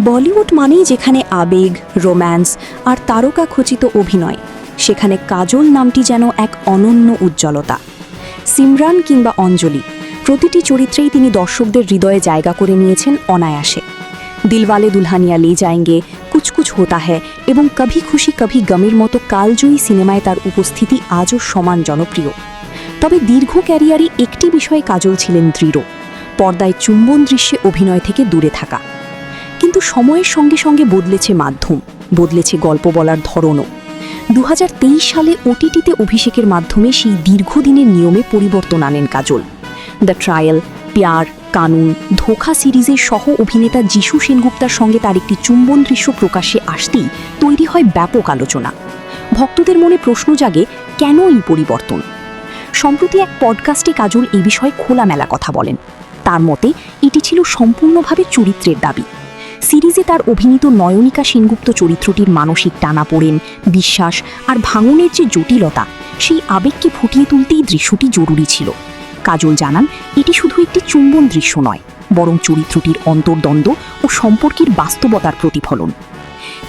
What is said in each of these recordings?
বলিউড মানেই যেখানে আবেগ, রোম্যান্স আর তারকাখচিত অভিনয়, সেখানে কাজল নামটি যেন এক অনন্য উজ্জ্বলতা। সিমরান কিংবা অঞ্জলি, প্রতিটি চরিত্রেই তিনি দর্শকদের হৃদয়ে জায়গা করে নিয়েছেন অনায়াসে। দিলওয়ালে দুলহানিয়া লে যায়েঙ্গে, কুছ কুছ হোতা হ্যায় এবং কভি খুশি কভি গমের মতো কালজয়ী সিনেমায় তার উপস্থিতি আজও সমান জনপ্রিয়। তবে দীর্ঘ ক্যারিয়ারে একটি বিষয়ে কাজল ছিলেন দৃঢ়: পর্দায় চুম্বন দৃশ্যে অভিনয় থেকে দূরে থাকা। কিন্তু সময়ের সঙ্গে সঙ্গে বদলেছে মাধ্যম, বদলেছে গল্প বলার ধরনও। 2023 সালে ওটিটিতে অভিষেকের মাধ্যমে সেই দীর্ঘদিনের নিয়মে পরিবর্তন আনেন কাজল। দ্য ট্রায়াল, প্যার, কানুন, ধোখা সিরিজের সহ অভিনেতা যিশু সেনগুপ্তার সঙ্গে তার একটি চুম্বন দৃশ্য প্রকাশ্যে আসতেই তৈরি হয় ব্যাপক আলোচনা। ভক্তদের মনে প্রশ্ন জাগে, কেন এই পরিবর্তন? সম্প্রতি এক পডকাস্টে কাজল এই বিষয়ে খোলামেলা কথা বলেন। তার মতে এটি ছিল সম্পূর্ণভাবে চরিত্রের দাবি। সিরিজে তার অভিনীত নয়নিকা সেনগুপ্ত চরিত্রটির মানসিক টানাপোড়েন, বিশ্বাস আর ভাঙনের যে জটিলতা, সেই আবেগকে ফুটিয়ে তুলতেই দৃশ্যটি জরুরি ছিল। কাজল জানান, এটি শুধু একটি চুম্বন দৃশ্য নয়, বরং চরিত্রটির অন্তর্দ্বন্দ্ব ও সম্পর্কের বাস্তবতার প্রতিফলন।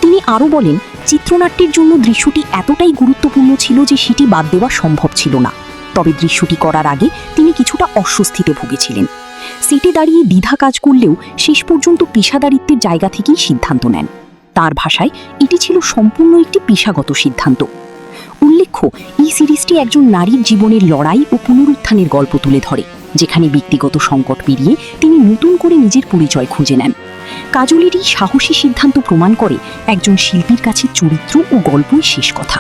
তিনি আরও বলেন, চিত্রনাট্যের জন্য দৃশ্যটি এতটাই গুরুত্বপূর্ণ ছিল যে সেটি বাদ দেওয়া সম্ভব ছিল না। তবে দৃশ্যটি করার আগে তিনি কিছুটা অস্বস্তিতে ভুগেছিলেন। সিটে দাঁড়িয়ে দ্বিধা কাজ করলেও শেষ পর্যন্ত পেশাদারিত্বের জায়গা থেকেই সিদ্ধান্ত নেন। তার ভাষায় এটি ছিল সম্পূর্ণ একটি পেশাগত সিদ্ধান্ত। উল্লেখ্য, এই সিরিজটি একজন নারীর জীবনের লড়াই ও পুনরুত্থানের গল্প তুলে ধরে, যেখানে ব্যক্তিগত সংকট পেরিয়ে তিনি নতুন করে নিজের পরিচয় খুঁজে নেন। কাজলের এই সাহসী সিদ্ধান্ত প্রমাণ করে একজন শিল্পীর কাছে চরিত্র ও গল্পই শেষ কথা।